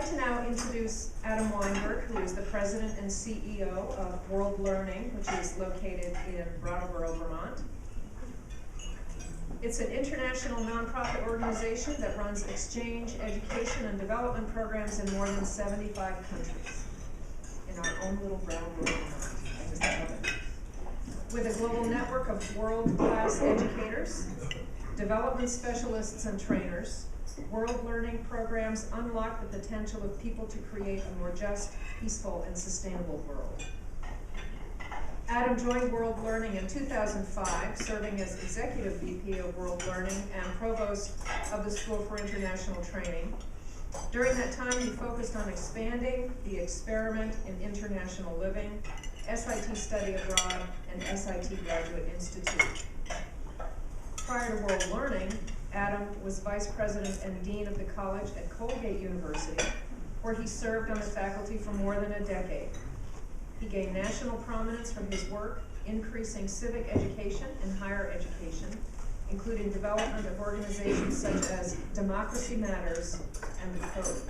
like to now introduce Adam Weinberg, who is the president and CEO of World Learning, which is located in Brattleboro, Vermont. It's an international nonprofit organization that runs exchange, education, and development programs in more than 75 countries in our own little Brattleboro, Vermont. I just love it. With a global network of world-class educators, development specialists, and trainers, World Learning programs unlock the potential of people to create a more just, peaceful, and sustainable world. Adam joined World Learning in 2005, serving as Executive VP of World Learning and Provost of the School for International Training. During that time, he focused on expanding the Experiment in International Living, SIT Study Abroad, and SIT Graduate Institute. Prior to World Learning, Adam was Vice President and Dean of the College at Colgate University, where he served on the faculty for more than a decade. He gained national prominence from his work increasing civic education and higher education, including development of organizations such as Democracy Matters and the Code.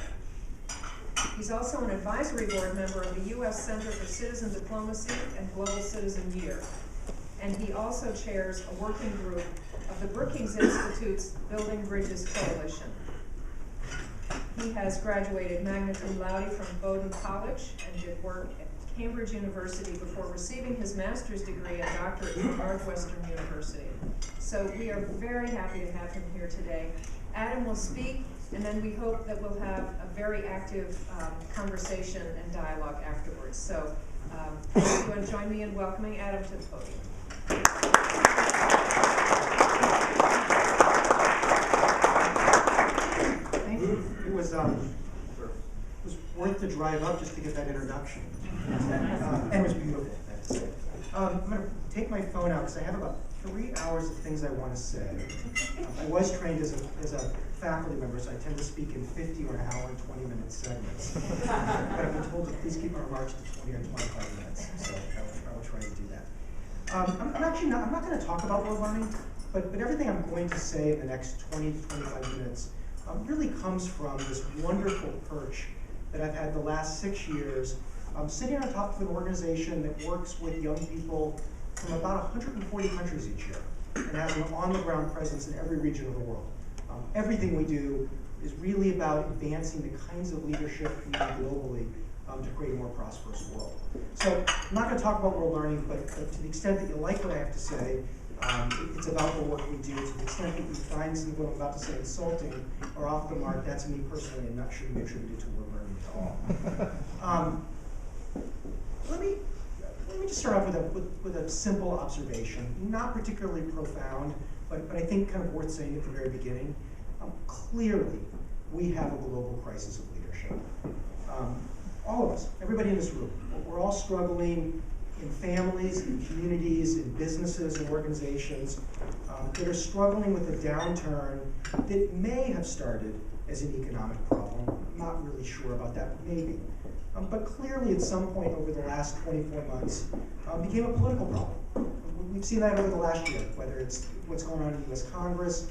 He's also an advisory board member of the U.S. Center for Citizen Diplomacy and Global Citizen Year, and he also chairs a working group of the Brookings Institute's Building Bridges Coalition. He has graduated magna cum laude from Bowdoin College and did work at Cambridge University before receiving his master's degree and doctorate from Northwestern University. So we are very happy to have him here today. Adam will speak, and then we hope that we'll have a very active conversation and dialogue afterwards. So if you want to join me in welcoming Adam to the podium. Thank you. It was worth the drive up just to get that introduction. And it was beautiful, I have to say. I'm going to take my phone out because I have about 3 hours of things I want to say. I was trained as a faculty member, so I tend to speak in 50 or an hour and 20-minute segments. But I've been told to please keep my remarks to 20 or 25 minutes, so I will try to do that. I'm not going to talk about World Learning, but everything I'm going to say in the next 20 to 25 minutes really comes from this wonderful perch that I've had the last 6 years, sitting on top of an organization that works with young people from about 140 countries each year and has an on-the-ground presence in every region of the world. Everything we do is really about advancing the kinds of leadership we need globally to create a more prosperous world. So I'm not going to talk about World Learning, but to the extent that you like what I have to say, it's about the work we do. To the extent that you find something I'm about to say insulting or off the mark, that's me personally and not sure to be attributed to World Learning at all. Let me just start off with a simple observation, not particularly profound, but I think kind of worth saying at the very beginning. Clearly, we have a global crisis of leadership. All of us, everybody in this room, we're all struggling in families, in communities, in businesses and organizations that are struggling with a downturn that may have started as an economic problem. I'm not really sure about that, but maybe. But clearly at some point over the last 24 months became a political problem. We've seen that over the last year, whether it's what's going on in the US Congress,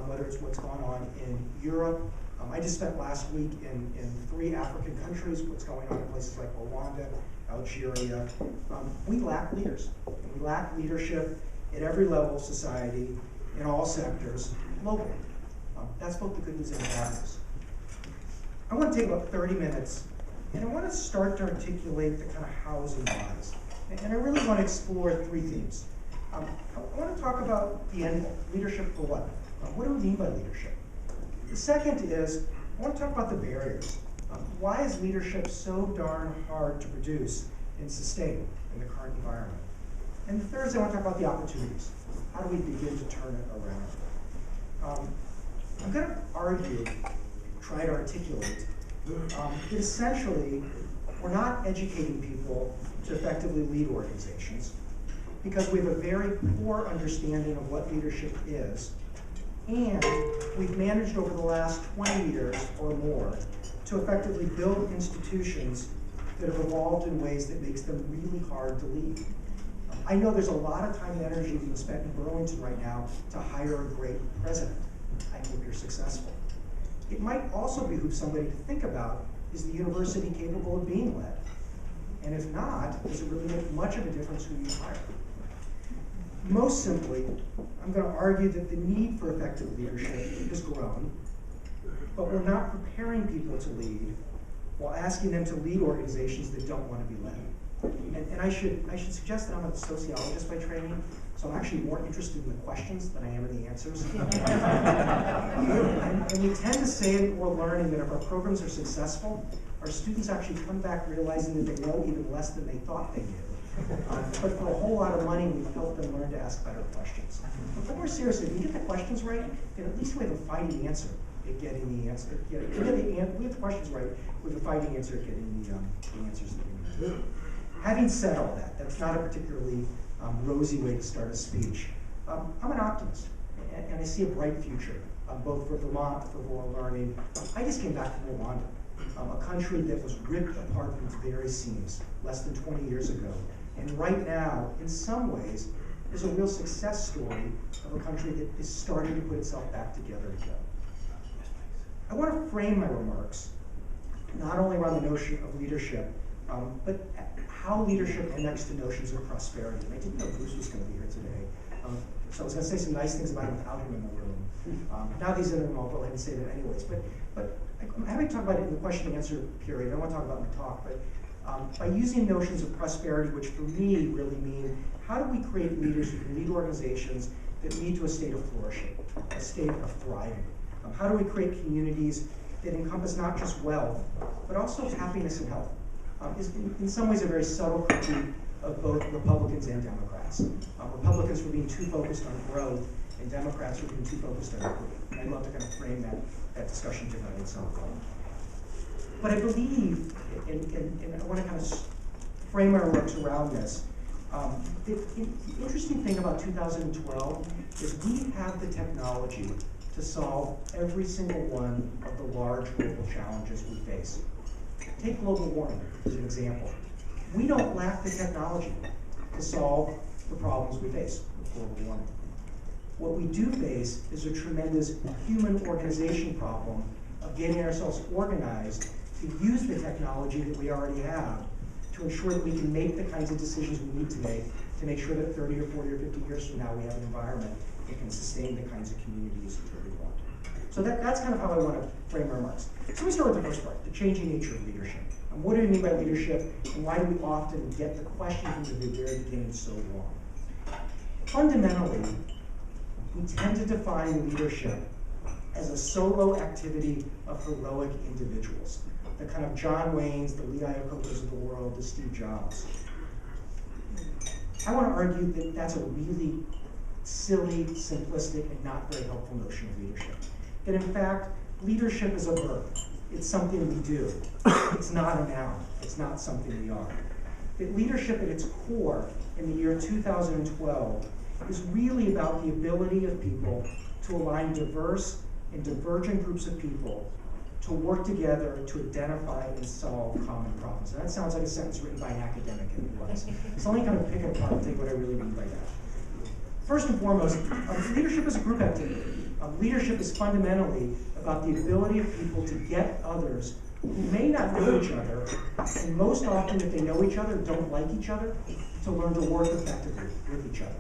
whether it's what's going on in Europe. I just spent last week in 3 African countries, what's going on in places like Rwanda, Algeria. We lack leaders, and we lack leadership at every level of society, in all sectors, globally. That's both the good news and the bad news. I want to take about 30 minutes, and I want to start to articulate the kind of hows and whys. And I really want to explore 3 themes. I want to talk about the end goal, leadership for what? What do we mean by leadership? The second is, I want to talk about the barriers. Why is leadership so darn hard to produce and sustain in the current environment? And the third is I want to talk about the opportunities. How do we begin to turn it around? I'm going to argue, try to articulate, that essentially we're not educating people to effectively lead organizations because we have a very poor understanding of what leadership is. And we've managed over the last 20 years or more to effectively build institutions that have evolved in ways that makes them really hard to lead. I know there's a lot of time and energy being spent in Burlington right now to hire a great president. I hope you're successful. It might also behoove somebody to think about is the university capable of being led? And if not, does it really make much of a difference who you hire? Most simply, I'm going to argue that the need for effective leadership has grown, but we're not preparing people to lead while asking them to lead organizations that don't want to be led. And I should suggest that I'm a sociologist by training, so I'm actually more interested in the questions than I am in the answers. and we tend to say in oral learning that if our programs are successful, our students actually come back realizing that they know even less than they thought they knew. But for a whole lot of money, we've helped them learn to ask better questions. But more seriously, if you get the questions right, then at least we have a fighting answer at getting the answer. If we have the questions right, we have a fighting answer at getting the answers that we need. Having said all that, that's not a particularly rosy way to start a speech. I'm an optimist, and I see a bright future, both for Vermont, for oral learning. I just came back from Rwanda, a country that was ripped apart from its very seams less than 20 years ago. And right now, in some ways, is a real success story of a country that is starting to put itself back together again. I want to frame my remarks not only around the notion of leadership, but how leadership connects to notions of prosperity. And I didn't know Bruce was going to be here today. So I was going to say some nice things about him without him in the room. Now that he's in the room, I'll go ahead and say that anyways. But I'm happy to talk about it in the question and answer period. I don't want to talk about it in the talk, but by using notions of prosperity, which for me really mean, how do we create leaders who can lead organizations that lead to a state of flourishing, a state of thriving? How do we create communities that encompass not just wealth, but also happiness and health? Is in some ways a very subtle critique of both Republicans and Democrats. Republicans for being too focused on growth, and Democrats for being too focused on equity. And I'd love to kind of frame that discussion differently at some point. But I believe, and I want to kind of frame our remarks around this, the interesting thing about 2012 is we have the technology to solve every single one of the large global challenges we face. Take global warming as an example. We don't lack the technology to solve the problems we face with global warming. What we do face is a tremendous human organization problem of getting ourselves organized to use the technology that we already have to ensure that we can make the kinds of decisions we need to make sure that 30 or 40 or 50 years from now we have an environment that can sustain the kinds of communities that we want. So that's kind of how I want to frame our remarks. So we start with the first part, the changing nature of leadership. And what do we mean by leadership, and why do we often get the question from the very beginning so wrong? Fundamentally, we tend to define leadership as a solo activity of heroic individuals. The kind of John Waynes, the Lee Iacocos of the world, the Steve Jobs. I want to argue that that's a really silly, simplistic, and not very helpful notion of leadership. That in fact, leadership is a verb. It's something we do. It's not a noun. It's not something we are. That leadership at its core in the year 2012 is really about the ability of people to align diverse and divergent groups of people to work together to identify and solve common problems. And that sounds like a sentence written by an academic, and it was. So let me kind of pick it apart and take what I really mean by that. First and foremost, leadership is a group activity. Leadership is fundamentally about the ability of people to get others who may not know each other, and most often if they know each other, don't like each other, to learn to work effectively with each other.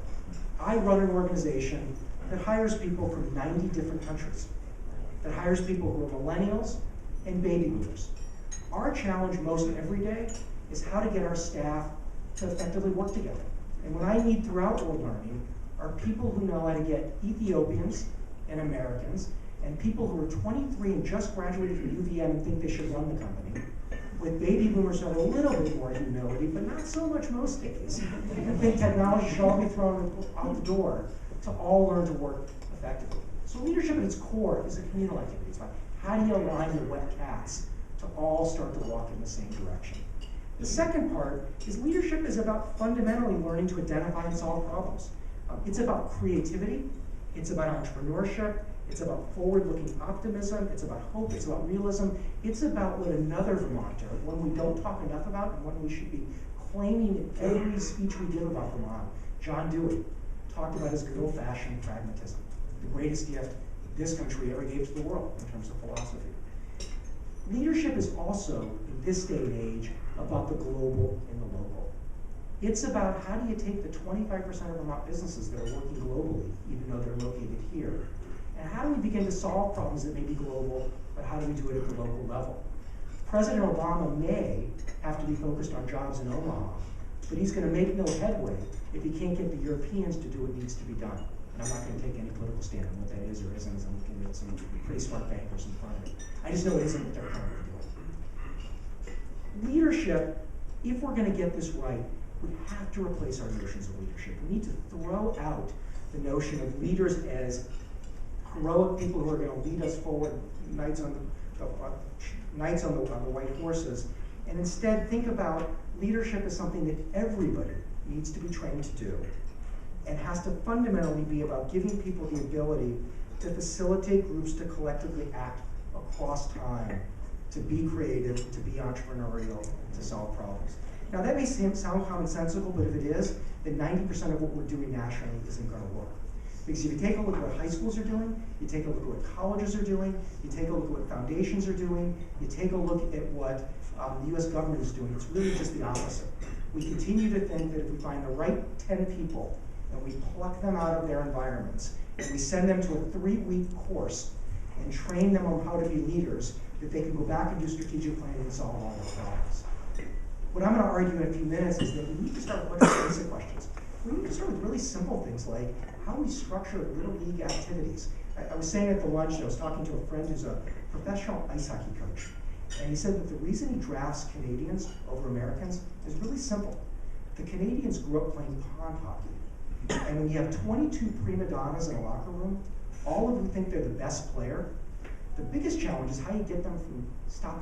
I run an organization that hires people from 90 different countries, that hires people who are millennials and baby boomers. Our challenge most every day is how to get our staff to effectively work together. And what I need throughout World Learning are people who know how to get Ethiopians and Americans, and people who are 23 and just graduated from UVM and think they should run the company, with baby boomers who have a little bit more humility, but not so much most days, and think technology should all be thrown out the door, to all learn to work effectively. So leadership at its core is a communal activity. It's about how do you align the wet cats to all start to walk in the same direction. The second part is leadership is about fundamentally learning to identify and solve problems. It's about creativity, it's about entrepreneurship, it's about forward-looking optimism, it's about hope, it's about realism, it's about what another Vermonter, one we don't talk enough about and one we should be claiming in every speech we give about Vermont, John Dewey, talked about his good old-fashioned pragmatism, the greatest gift this country ever gave to the world in terms of philosophy. Leadership is also, in this day and age, about the global and the local. It's about how do you take the 25% of Vermont businesses that are working globally, even though they're located here, and how do we begin to solve problems that may be global, but how do we do it at the local level? President Obama may have to be focused on jobs in Omaha, but he's going to make no headway if he can't get the Europeans to do what needs to be done. And I'm not going to take any political stand on what that is or isn't, as I'm looking at some pretty smart bankers in front of me. I just know it isn't what they're currently doing. Leadership, if we're going to get this right, we have to replace our notions of leadership. We need to throw out the notion of leaders as heroic people who are going to lead us forward, knights on the white horses, and instead think about leadership as something that everybody needs to be trained to do, and has to fundamentally be about giving people the ability to facilitate groups to collectively act across time, to be creative, to be entrepreneurial, to solve problems. Now that may sound commonsensical, but if it is, then 90% of what we're doing nationally isn't going to work. Because if you take a look at what high schools are doing, you take a look at what colleges are doing, you take a look at what foundations are doing, you take a look at what the US government is doing, it's really just the opposite. We continue to think that if we find the right 10 people and we pluck them out of their environments and we send them to a 3-week course and train them on how to be leaders, that they can go back and do strategic planning and solve all their problems. What I'm going to argue in a few minutes is that we need to start looking at basic questions. We need to start with really simple things like how we structure little league activities. I was saying at the lunch, I was talking to a friend who's a professional ice hockey coach, and he said that the reason he drafts Canadians over Americans is really simple. The Canadians grew up playing pond hockey, and when you have 22 prima donnas in a locker room, all of them think they're the best player. The biggest challenge is how you get them from how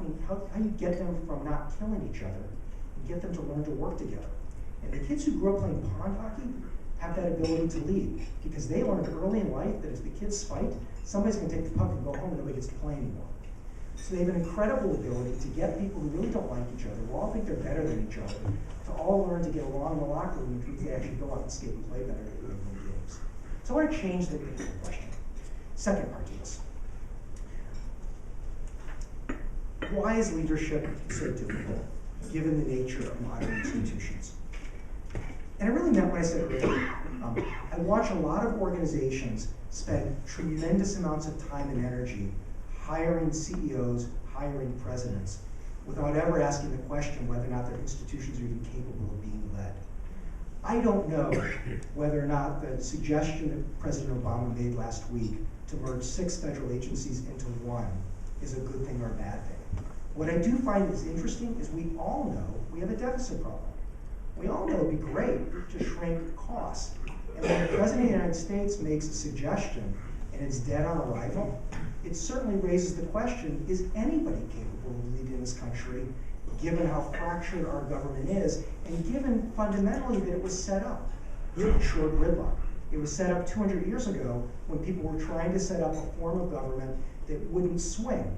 you get them from not killing each other and get them to learn to work together. And the kids who grew up playing pond hockey have that ability to lead because they learned early in life that if the kids fight, somebody's going to take the puck and go home and nobody gets to play anymore. So they have an incredible ability to get people who really don't like each other, who all think they're better than each other, to all learn to get along in the locker room, which means they actually go out and skate and play better at the games. So I want to change the question. Second part to this. Why is leadership so difficult, given the nature of modern institutions? And I really meant what I said earlier. I watch a lot of organizations spend tremendous amounts of time and energy hiring CEOs, hiring presidents, without ever asking the question whether or not their institutions are even capable of being led. I don't know whether or not the suggestion that President Obama made last week to merge 6 federal agencies into one is a good thing or a bad thing. What I do find is interesting is we all know we have a deficit problem. We all know it'd be great to shrink costs. And when the President of the United States makes a suggestion and it's dead on arrival, it certainly raises the question, is anybody capable of leading this country, given how fractured our government is, and given fundamentally that it was set up with short gridlock. It was set up 200 years ago when people were trying to set up a form of government that wouldn't swing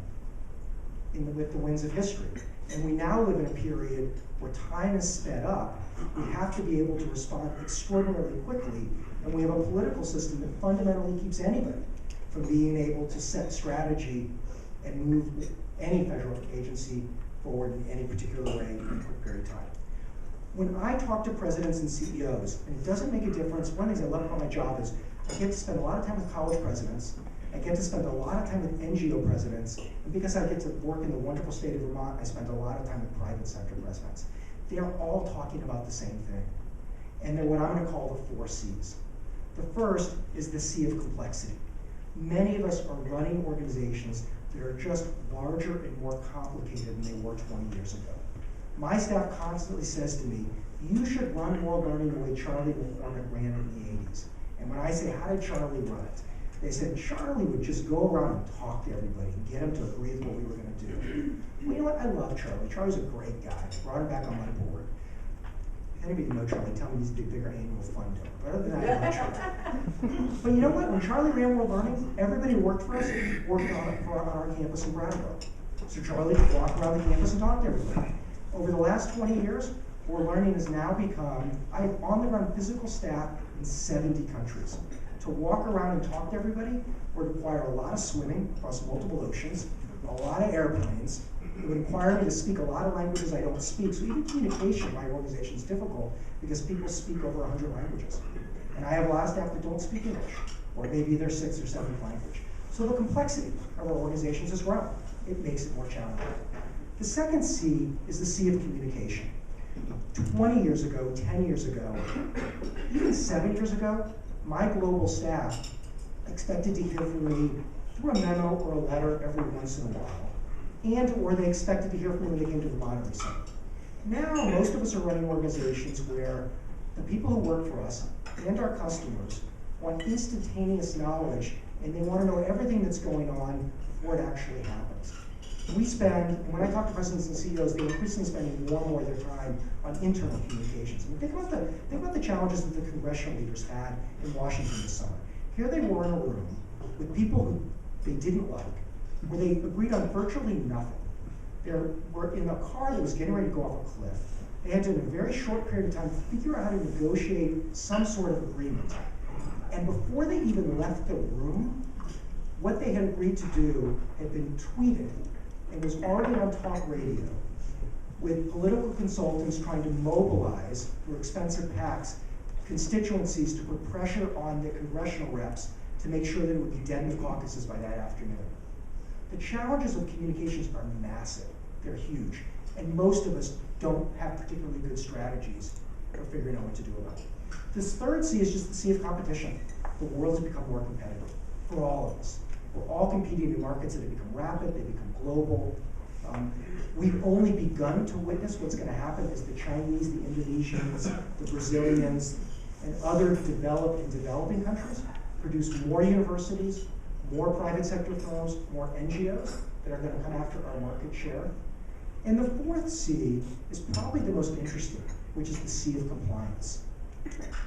with the winds of history. And we now live in a period where time is sped up. We have to be able to respond extraordinarily quickly, and we have a political system that fundamentally keeps anybody from being able to set strategy and move any federal agency forward in any particular way in a quick period of time. When I talk to presidents and CEOs, and it doesn't make a difference, one of the things I love about my job is I get to spend a lot of time with college presidents, I get to spend a lot of time with NGO presidents, and because I get to work in the wonderful state of Vermont, I spend a lot of time with private sector presidents. They're all talking about the same thing. And they're what I'm going to call the 4 C's. The first is the C of complexity. Many of us are running organizations that are just larger and more complicated than they were 20 years ago. My staff constantly says to me, you should run more learning the way Charlie McCormick ran it in the 80s. And when I say, how did Charlie run it? They said, Charlie would just go around and talk to everybody and get them to agree with what we were going to do. Well, you know what? I love Charlie. Charlie's a great guy. Brought him back on my board. If anybody know Charlie, tell me he's a bigger annual fund donor. But other than that, I love Charlie. But you know what? When Charlie ran World Learning, everybody who worked for us worked on our campus in Brattleboro. So Charlie could walk around the campus and talk to everybody. Over the last 20 years, World Learning has now become, I have on-the-ground physical staff in 70 countries. To walk around and talk to everybody would require a lot of swimming across multiple oceans, a lot of airplanes, It would require me to speak a lot of languages I don't speak. So even communication in my organization is difficult because people speak over 100 languages. And I have a lot of staff that don't speak English, or maybe their 6th or 7th language. So the complexity of our organizations has grown. It makes it more challenging. The second C is the C of communication. 20 years ago, 10 years ago, even 7 years ago, my global staff expected to hear from me through a memo or a letter every once in a while, or they expected to hear from me when they came to the Monterey Summit. Now, most of us are running organizations where the people who work for us and our customers want instantaneous knowledge, and they want to know everything that's going on before it actually happens. We spend, and when I talk to presidents and CEOs, they're increasingly spending more and more of their time on internal communications. I mean, think about the challenges that the congressional leaders had in Washington this summer. Here they were in a room with people who they didn't like, where they agreed on virtually nothing. They were in a car that was getting ready to go off a cliff. They had to, in a very short period of time, figure out how to negotiate some sort of agreement. And before they even left the room, what they had agreed to do had been tweeted and was already on talk radio with political consultants trying to mobilize, through expensive PACs, constituencies to put pressure on the congressional reps to make sure that it would be dead in the caucuses by that afternoon. The challenges of communications are massive. They're huge. And most of us don't have particularly good strategies for figuring out what to do about it. This third C is just the C of competition. The world has become more competitive for all of us. We're all competing in markets that have become rapid, they become global. We've only begun to witness what's going to happen as the Chinese, the Indonesians, the Brazilians, and other developed and developing countries produce more universities, more private sector firms, more NGOs that are going to come after our market share. And the fourth C is probably the most interesting, which is the C of compliance.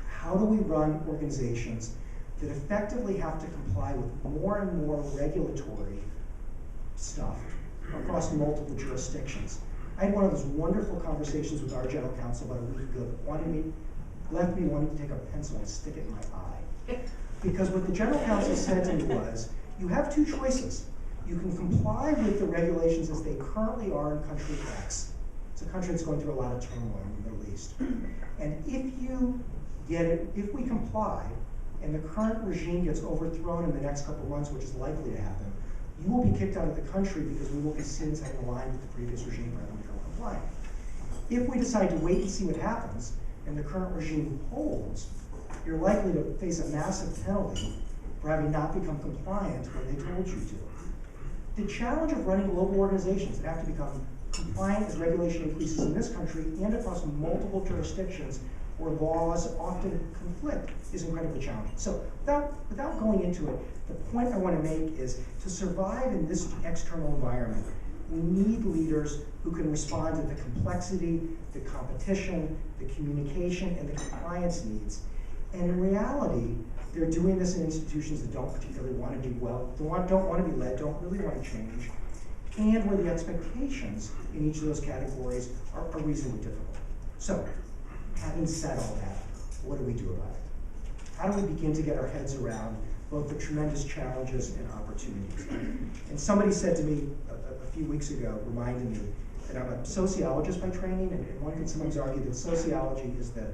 How do we run organizations that effectively have to comply with more and more regulatory stuff across multiple jurisdictions? I had one of those wonderful conversations with our general counsel about a week ago that left me wanting to take a pencil and stick it in my eye. Because what the general counsel said to me was, you have two choices. You can comply with the regulations as they currently are in country X. It's a country that's going through a lot of turmoil in the Middle East. And if we comply, and the current regime gets overthrown in the next couple of months, which is likely to happen, you will be kicked out of the country because we will be seen as having aligned with the previous regime rather than become compliant. If we decide to wait and see what happens, and the current regime holds, you're likely to face a massive penalty for having not become compliant when they told you to. The challenge of running global organizations that have to become compliant as regulation increases in this country and across multiple jurisdictions where laws often conflict is incredibly challenging. So without going into it, the point I want to make is to survive in this external environment, we need leaders who can respond to the complexity, the competition, the communication, and the compliance needs. And in reality, they're doing this in institutions that don't particularly want to do well, don't want to be led, don't really want to change, and where the expectations in each of those categories are reasonably difficult. So, having said all that, what do we do about it? How do we begin to get our heads around both the tremendous challenges and opportunities? And somebody said to me a few weeks ago, reminded me that I'm a sociologist by training, and one can sometimes argue that sociology is the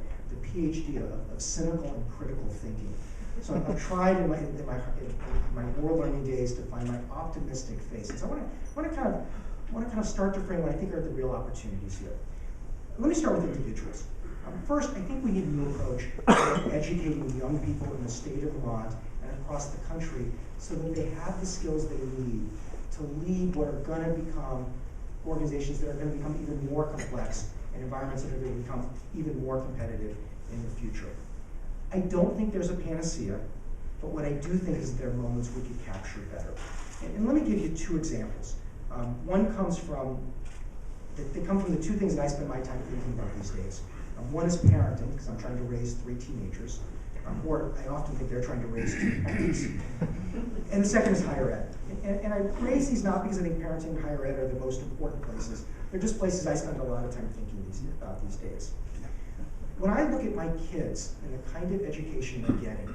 PhD of cynical and critical thinking. So I've tried in my world learning days to find my optimistic faces. I want to kind of start to frame what I think are the real opportunities here. Let me start with individuals. First, I think we need a new approach to educating young people in the state of Vermont and across the country so that they have the skills they need to lead what are going to become organizations that are going to become even more complex and environments that are going to become even more competitive in the future. I don't think there's a panacea, but what I do think is that there are moments we could capture better. And let me give you two examples. One comes from, they come from the two things that I spend my time thinking about these days. One is parenting, because I'm trying to raise 3 teenagers, or I often think they're trying to raise 2 parents. And the second is higher ed. And I raise these not because I think parenting and higher ed are the most important places. They're just places I spend a lot of time thinking about these days. When I look at my kids and the kind of education they're getting,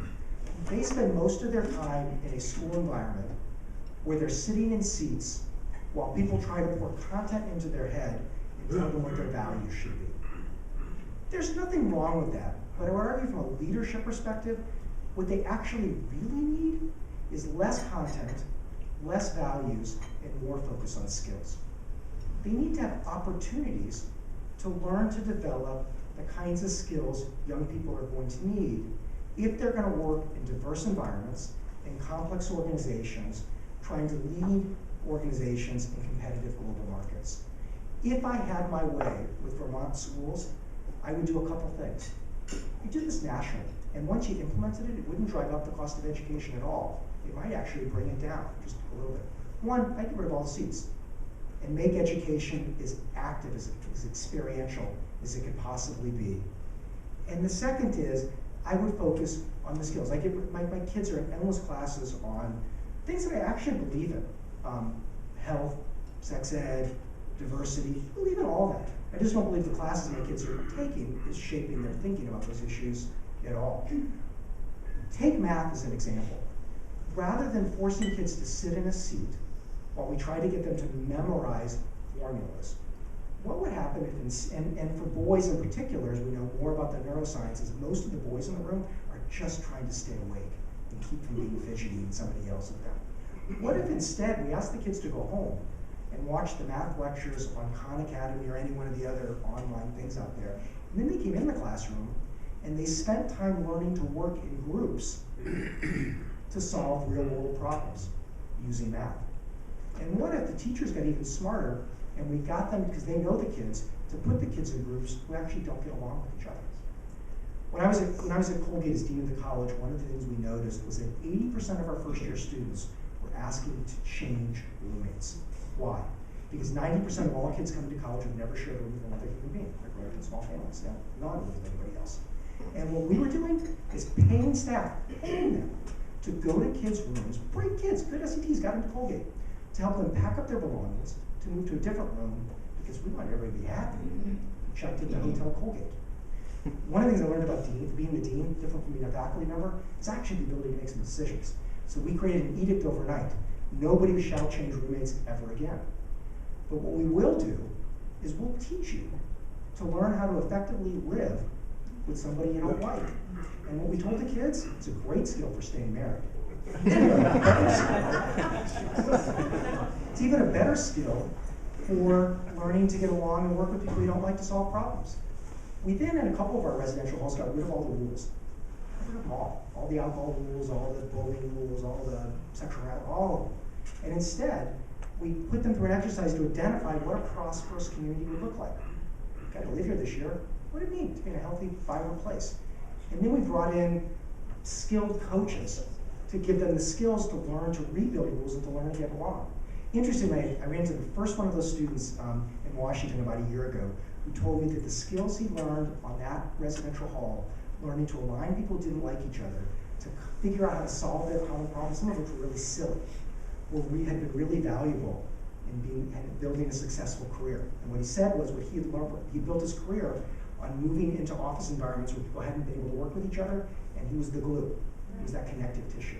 they spend most of their time in a school environment where they're sitting in seats while people try to pour content into their head and tell them what their values should be. There's nothing wrong with that, but I would argue from a leadership perspective, what they actually really need is less content, less values, and more focus on skills. They need to have opportunities to learn to develop the kinds of skills young people are going to need if they're going to work in diverse environments, in complex organizations, trying to lead organizations in competitive global markets. If I had my way with Vermont schools, I would do a couple things. You do this nationally, and once you implemented it, it wouldn't drive up the cost of education at all. It might actually bring it down just a little bit. One, I'd get rid of all the seats and make education as active, as experiential as it could possibly be. And the second is, I would focus on the skills. I get my kids are in endless classes on things that I actually believe in. Health, sex ed, diversity, I believe in all that. I just don't believe the classes my kids are taking is shaping their thinking about those issues at all. Take math as an example. Rather than forcing kids to sit in a seat while we try to get them to memorize formulas, what would happen if, and for boys in particular, as we know more about the neurosciences, most of the boys in the room are just trying to stay awake and keep from being fidgety and somebody else at them. What if instead we ask the kids to go home and watch the math lectures on Khan Academy or any one of the other online things out there, and then they came in the classroom and they spent time learning to work in groups to solve real world problems using math? And what if the teachers got even smarter and we got them, because they know the kids, to put the kids in groups who actually don't get along with each other? When I was at Colgate as dean of the college, one of the things we noticed was that 80% of our first year students were asking to change roommates. Why? Because 90% of all kids coming to college have never shared a room with another human being. They're growing up in small families, they don't know with anybody else. And what we were doing is paying staff, paying them to go to kids' rooms, break kids, good SETs got into Colgate, to help them pack up their belongings, to move to a different room, because we want everybody to be happy. Checked into Hotel Colgate. One of the things I learned about being the dean, different from being a faculty member, is actually the ability to make some decisions. So we created an edict overnight. Nobody shall change roommates ever again. But what we will do is we'll teach you to learn how to effectively live with somebody you don't like. And what we told the kids, it's a great skill for staying married. It's even a better skill for learning to get along and work with people you don't like to solve problems. We then, in a couple of our residential halls, got rid of all the rules. Got rid of them all the alcohol rules, all the bullying rules, all the sexual harassment, all of them. And instead, we put them through an exercise to identify what a prosperous community would look like. Got to live here this year. What do it mean to be in a healthy, vibrant place? And then we brought in skilled coaches to give them the skills to learn to rebuild rules and to learn to get along. Interestingly, I ran into the first one of those students in Washington about a year ago who told me that the skills he learned on that residential hall, learning to align people who didn't like each other, to figure out how to solve their common problems, some of which were really silly, had been really valuable in building a successful career. And what he said was what he had learned, he built his career on moving into office environments where people hadn't been able to work with each other, and he was the glue. He was that connective tissue.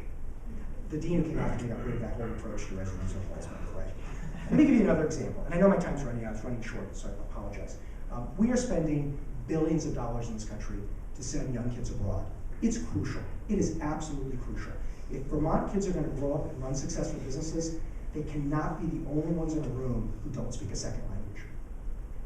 The dean who came after me got rid of that whole approach to residential halls, by the way. Let me give you another example, and I know my time's running out, it's running short, so I apologize. We are spending billions of dollars in this country to send young kids abroad. It's crucial. It is absolutely crucial. If Vermont kids are going to grow up and run successful businesses, they cannot be the only ones in a room who don't speak a second language.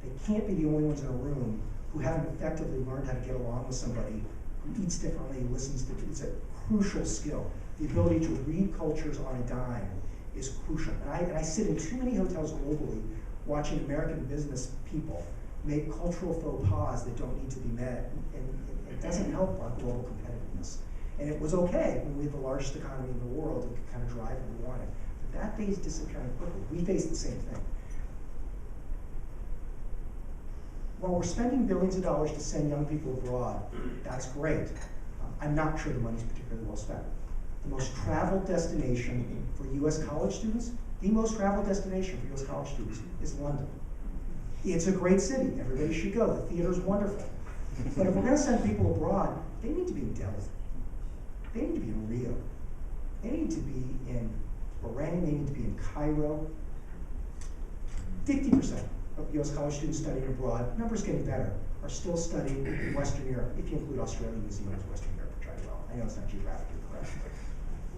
They can't be the only ones in a room who haven't effectively learned how to get along with somebody who eats differently, listens to. It's a crucial skill. The ability to read cultures on a dime is crucial. And I sit in too many hotels globally watching American business people make cultural faux pas that don't need to be met, and it doesn't help our global competitiveness. And it was okay when we had the largest economy in the world and could kind of drive what we wanted. But that day's disappearing quickly. We face the same thing. While we're spending billions of dollars to send young people abroad, that's great. I'm not sure the money's particularly well spent. The most traveled destination for US college students, the most traveled destination for US college students is London. It's a great city, everybody should go, the theater's wonderful. But if we're gonna send people abroad, they need to be in Delhi. They need to be in Rio. They need to be in Bahrain, they need to be in Cairo. 50% of US college students studying abroad, numbers getting better, are still studying in Western Europe, if you include Australia, New Zealand as Western Europe, which I will. I know it's not geographically correct.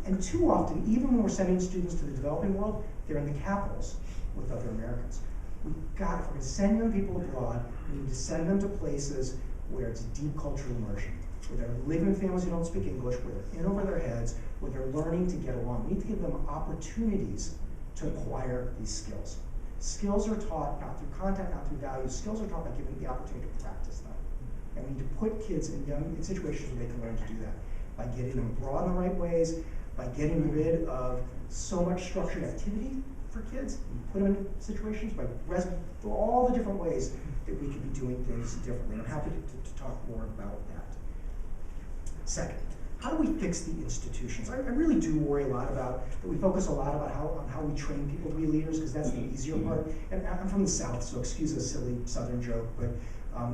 And too often, even when we're sending students to the developing world, they're in the capitals with other Americans. If we're going to send young people abroad, we need to send them to places where it's deep cultural immersion, where they're living with families who don't speak English, where they're in over their heads, where they're learning to get along. We need to give them opportunities to acquire these skills. Skills are taught not through content, not through values. Skills are taught by giving the opportunity to practice them. And we need to put kids in situations where they can learn to do that, by getting them abroad in the right ways, by getting rid of so much structured activity for kids, and put them in situations by through all the different ways that we could be doing things differently. I'm happy to talk more about that. Second, how do we fix the institutions? I really do worry a lot about that. We focus a lot about how we train people to be leaders, because that's the easier part. And I'm from the South, so excuse a silly Southern joke, but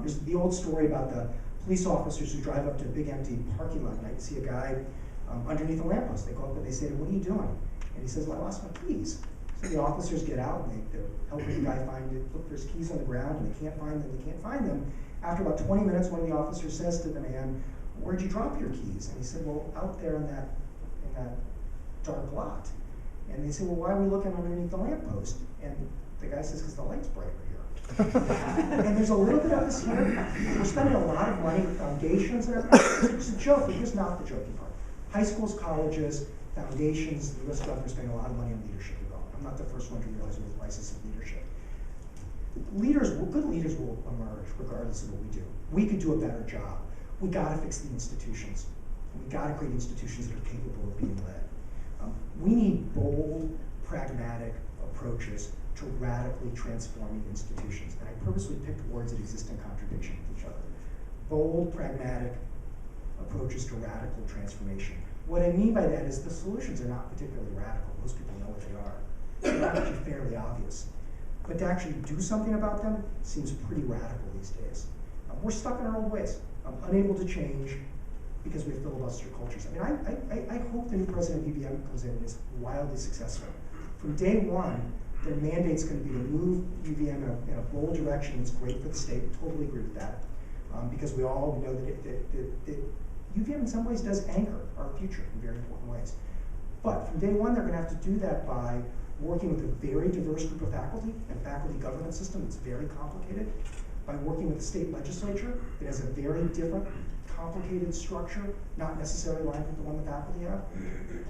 there's the old story about the police officers who drive up to a big empty parking lot, and I see a guy underneath a lamppost. They go up and they say to him, "What are you doing?" And he says, "Well, I lost my keys." So the officers get out and they're helping the guy look for his keys on the ground, and they can't find them. After about 20 minutes, one of the officers says to the man, "Where'd you drop your keys?" And he said, "Well, out there in that dark lot." And they said, "Well, why are we looking underneath the lamppost?" And the guy says, "Because the light's brighter here." And there's a little bit of this here. We're spending a lot of money with foundations and everything. It's a joke, but here's not the joking part. High schools, colleges, foundations, the U.S. government is spending a lot of money on leadership development. I'm not the first one to realize we're in a crisis of leadership. Good leaders will emerge regardless of what we do. We could do a better job. We gotta fix the institutions. We gotta create institutions that are capable of being led. We need bold, pragmatic approaches to radically transforming institutions. And I purposely picked words that exist in contradiction with each other. Bold, pragmatic approaches to radical transformation. What I mean by that is the solutions are not particularly radical. Most people know what they are. They're actually fairly obvious. But to actually do something about them seems pretty radical these days. We're stuck in our old ways, unable to change because we have filibuster cultures. I mean, I hope the new president of UVM comes in and is wildly successful. From day one, their mandate's going to be to move UVM in a bold direction that's great for the state. I totally agree with that. Because we all know that UVM in some ways does anchor our future in very important ways. But from day one, they're going to have to do that by working with a very diverse group of faculty and faculty governance system that's very complicated, by working with the state legislature that has a very different, complicated structure, not necessarily aligned with the one the faculty have,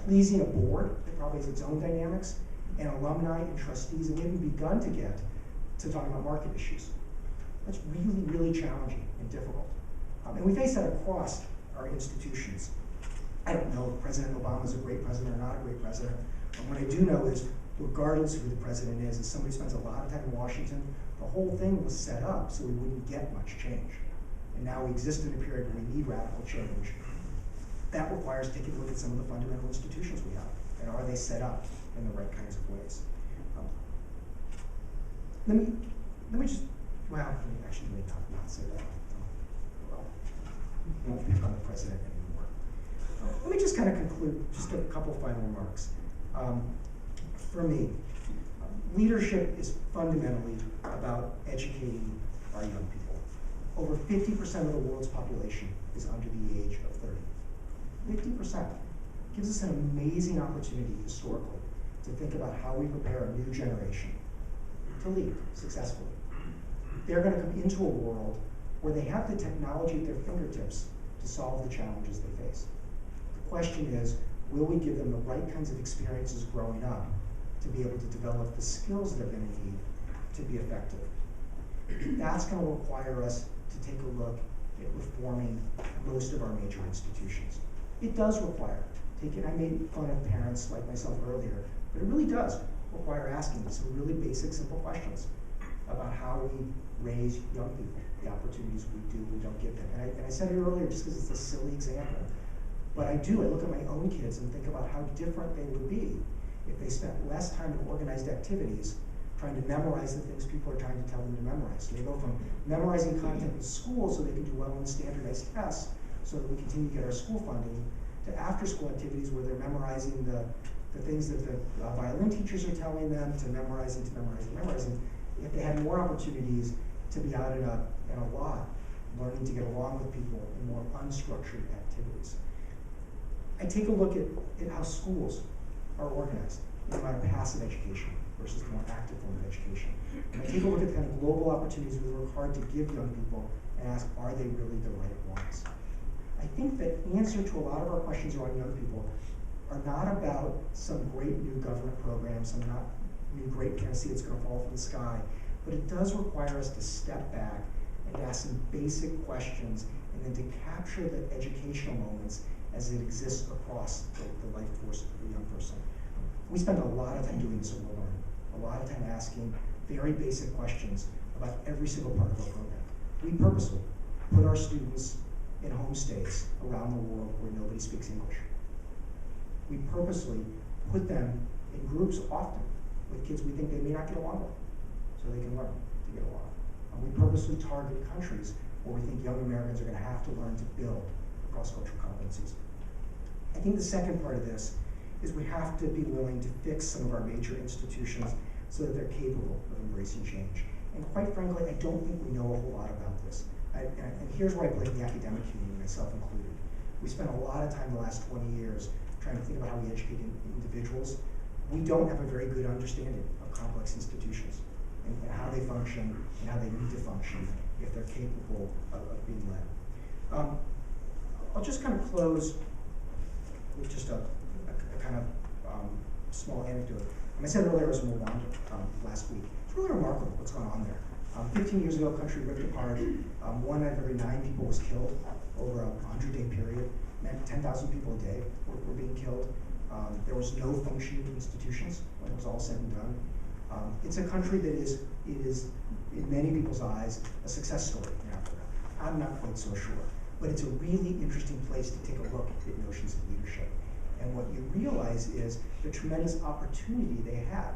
pleasing a board that probably has its own dynamics, and alumni and trustees, and we haven't begun to get to talking about market issues. That's really, really challenging and difficult. And we face that across our institutions. I don't know if President Obama is a great president or not a great president. What I do know is, regardless of who the president is, if somebody spends a lot of time in Washington, the whole thing was set up so we wouldn't get much change. And now we exist in a period where we need radical change. That requires taking a look at some of the fundamental institutions we have, and are they set up in the right kinds of ways? Let me just, well, actually let me not say that. Well, we won't pick on the president anymore. Let me just kind of conclude, just a couple final remarks. For me, leadership is fundamentally about educating our young people. Over 50% of the world's population is under the age of 30. 50% gives us an amazing opportunity historically to think about how we prepare a new generation to lead successfully. They're going to come into a world where they have the technology at their fingertips to solve the challenges they face. The question is, will we give them the right kinds of experiences growing up to be able to develop the skills they're going to need to be effective? That's going to require us to take a look at reforming most of our major institutions. It does require, I made fun of parents like myself earlier, but it really does require asking some really basic, simple questions about how we raise young people, the opportunities we don't give them. And I said it earlier just because it's a silly example, but I look at my own kids and think about how different they would be if they spent less time in organized activities trying to memorize the things people are trying to tell them to memorize. So they go from memorizing content in school so they can do well in the standardized tests so that we continue to get our school funding, to after-school activities where they're memorizing the things that the violin teachers are telling them, to memorizing. if they had more opportunities to be out in a lot, learning to get along with people in more unstructured activities. I take a look at how schools are organized, the amount of passive education versus the more active form of education. And I take a look at the kind of global opportunities we work hard to give young people and ask, are they really the right ones? I think the answer to a lot of our questions around young people are not about some great new government program, some not new great panacea that's going to fall from the sky, but it does require us to step back and ask some basic questions and then to capture the educational moments as it exists across the life force of a young person. We spend a lot of time doing this in We're Learning, a lot of time asking very basic questions about every single part of our program. We purposely put our students in home states around the world where nobody speaks English. We purposely put them in groups often with kids we think they may not get along with, so they can learn to get along. And we purposely target countries where we think young Americans are going to have to learn to build cross-cultural competencies. I think the second part of this is we have to be willing to fix some of our major institutions so that they're capable of embracing change. And quite frankly, I don't think we know a whole lot about this. And here's where I blame the academic community, myself included. We spent a lot of time the last 20 years trying to think about how we educate individuals. We don't have a very good understanding of complex institutions and how they function and how they need to function if they're capable of being led. I'll just kind of close with just a kind of small anecdote. I said earlier I was in Rwanda last week. It's really remarkable what's going on there. 15 years ago, country ripped apart. 1 out of every 9 people was killed over a 100-day period. Meant 10,000 people a day were being killed. There was no functioning institutions when it was all said and done. It's a country that is, in many people's eyes, a success story in Africa. I'm not quite so sure. But it's a really interesting place to take a look at notions of leadership. And what you realize is the tremendous opportunity they had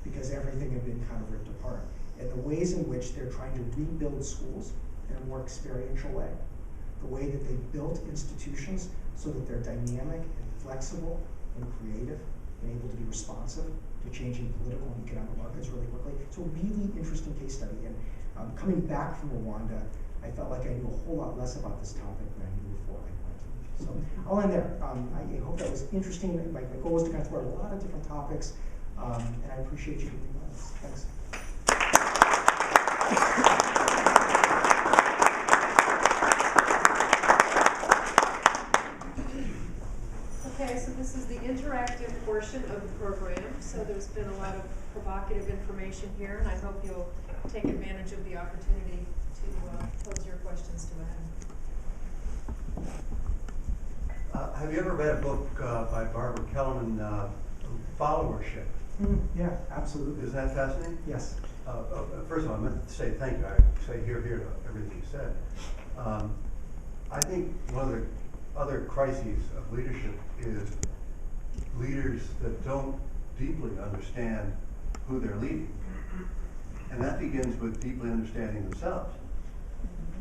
because everything had been kind of ripped apart. And the ways in which they're trying to rebuild schools in a more experiential way. The way that they built institutions so that they're dynamic and flexible and creative and able to be responsive to changing political and economic markets really quickly. It's a really interesting case study. And coming back from Rwanda, I felt like I knew a whole lot less about this topic than I knew before I went. So I'll end there. I hope that was interesting. My goal was to kind of explore a lot of different topics, and I appreciate you being with us. Thanks. Okay, so this is the interactive portion of the program. So there's been a lot of provocative information here, and I hope you'll take advantage of the opportunity to pose your questions to Adam. Have you ever read a book by Barbara Kellerman, Followership? Yeah, absolutely. Is that fascinating? Yes. First of all, I meant to say thank you. I say here to everything you said. I think one of the other crises of leadership is leaders that don't deeply understand who they're leading. And that begins with deeply understanding themselves.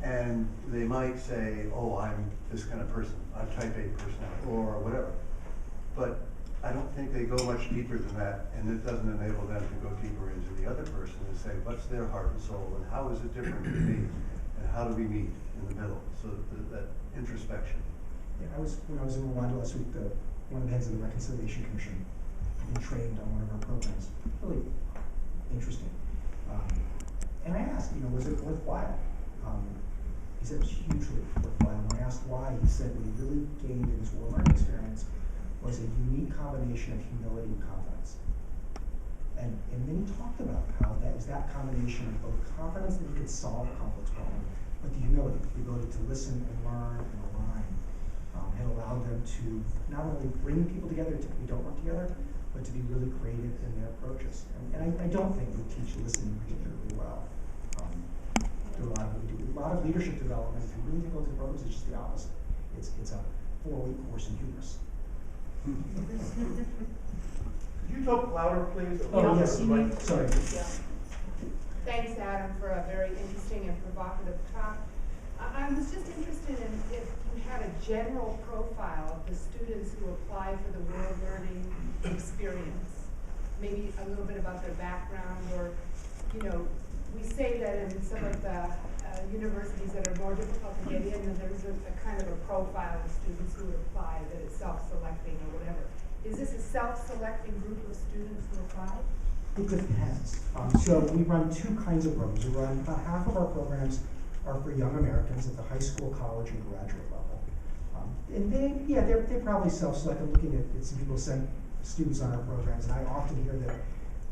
And they might say, oh, I'm this kind of person, I'm type A personality, or whatever. But I don't think they go much deeper than that, and it doesn't enable them to go deeper into the other person and say, what's their heart and soul, and how is it different than me, and how do we meet in the middle? So that introspection. Yeah, when I was in Rwanda last week, one of the heads of the Reconciliation Commission being trained on one of our programs. Really interesting. And I asked, was it worthwhile? He said it was hugely worthwhile. And when I asked why, he said what he really gained in his world learning experience was a unique combination of humility and confidence. And then he talked about how that was that combination of both confidence that he could solve a complex problem, but the humility, the ability to listen and learn and align, had allowed them to not only bring people together who typically don't work together, but to be really creative in their approaches. And I don't think we teach listening particularly well. Do a lot of leadership development. If you really think about the programs, it's just the opposite. It's a 4-week course in hubris. Could you talk louder, please? Oh, yes. Sorry. Yeah. Thanks, Adam, for a very interesting and provocative talk. I was just interested in if you had a general profile of the students who apply for the World Learning experience. Maybe a little bit about their background or you know, we say that in some of the universities that are more difficult to get in, and there's a kind of a profile of students who apply, that it's self-selecting or whatever. Is this a self-selecting group of students who apply? It depends. So we run two kinds of programs. We run about half of our programs are for young Americans at the high school, college, and graduate level. And they're probably self-select. I'm looking at some people send students on our programs, and I often hear that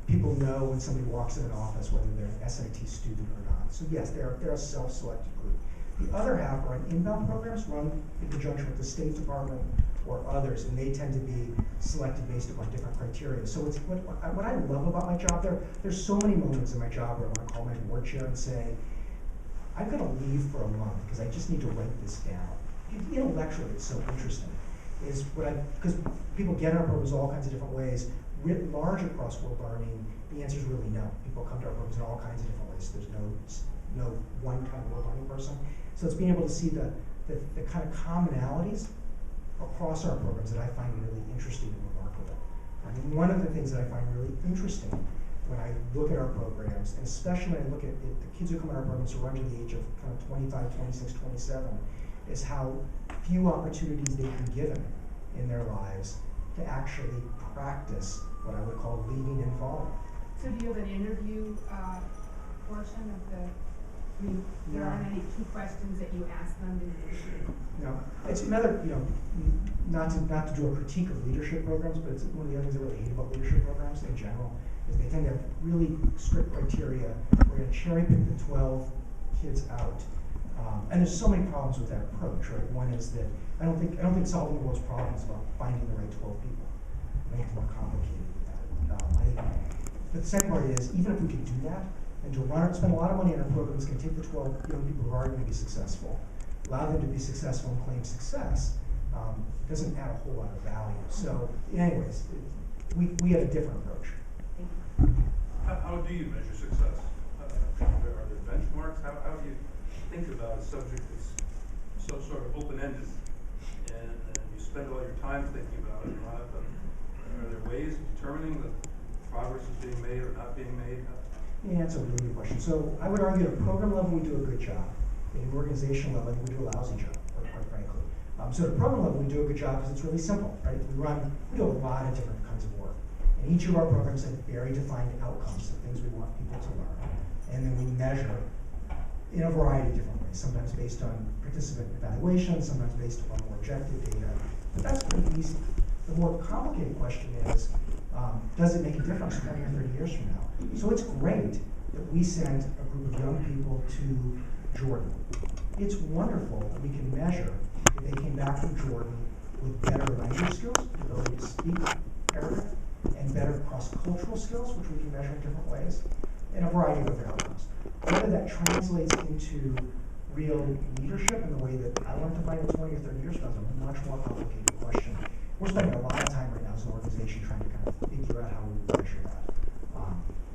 people know when somebody walks in an office whether they're an SAT student or not. So yes, they're a self-selected group. The other half are inbound programs run in conjunction with the State Department or others, and they tend to be selected based upon different criteria. So it's what I love about my job there's so many moments in my job where I want to call my board chair and say, I'm going to leave for a month because I just need to write this down. Intellectually, it's so interesting. Because people get our programs all kinds of different ways. Writ large across world learning, the answer is really no. People come to our programs in all kinds of different ways. There's no one kind of world learning person. So it's being able to see the kind of commonalities across our programs that I find really interesting and remarkable. I mean, one of the things that I find really interesting when I look at our programs, and especially when I look at the kids who come in our programs who are under the age of kind of 25, 26, 27, is how few opportunities they've been given in their lives to actually practice what I would call leading and following. So do you have an interview portion of the, I mean, there aren't any key questions that you ask them to No, it's another, not to do a critique of leadership programs, but it's one of the other things I really hate about leadership programs in general, is they tend to have really strict criteria. We're going to cherry pick the 12 kids out. And there's so many problems with that approach, right? One is that I don't think solving the world's problems is about finding the right 12 people. I think it's more complicated than that. But the second part is, even if we could do that, and to spend a lot of money on our programs, can take the 12 young people who are going to be successful, allow them to be successful and claim success, doesn't add a whole lot of value. So, anyways, we have a different approach. How do you measure success? Are there benchmarks? How do you think about a subject that's so sort of open-ended, and you spend all your time thinking about it? Are there ways of determining that progress is being made or not being made? Yeah, that's a really good question. So I would argue at a program level we do a good job. At an organizational level, I think we do a lousy job, quite frankly. So at a program level we do a good job because it's really simple, right? We do a lot of different kinds of work. And each of our programs have very defined outcomes, the things we want people to learn. And then we measure in a variety of different ways, sometimes based on participant evaluation, sometimes based upon more objective data. But that's pretty easy. The more complicated question is, does it make a difference 20 or 30 years from now? So it's great that we send a group of young people to Jordan. It's wonderful that we can measure if they came back from Jordan with better language skills, the ability to speak Arabic, and better cross-cultural skills, which we can measure in different ways, and a variety of other outcomes. Whether that translates into real leadership in the way that I want to find it 20 or 30 years from now is a much more complicated question. We're spending a lot of time right now as an organization trying to kind of figure out how we measure that.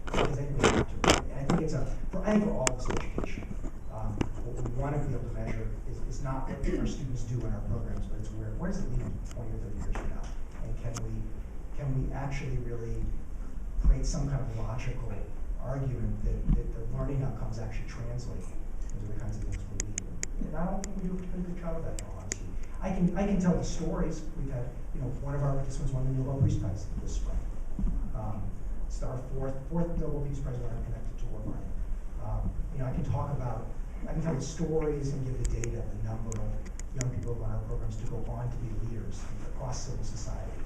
Because I think we have to. And I think it's for all of us in education. What we want to be able to measure is not what our students do in our programs, but it's where does it lead 20 or 30 years from now? And can we actually really create some kind of logical argument that the learning outcomes actually translate into the kinds of things we need? And I don't think we do a pretty good job of that, in all honesty. I can tell the stories. We've had, one of our participants won the Nobel Peace Prize this spring. It's our fourth Nobel Peace Prize winner connected to world learning. I can tell the stories and give the data, the number of young people in our programs to go on to be leaders across civil society.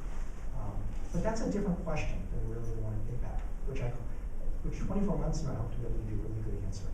But that's a different question than really the one impact, which 24 months from now I hope to be able to give a really good answer.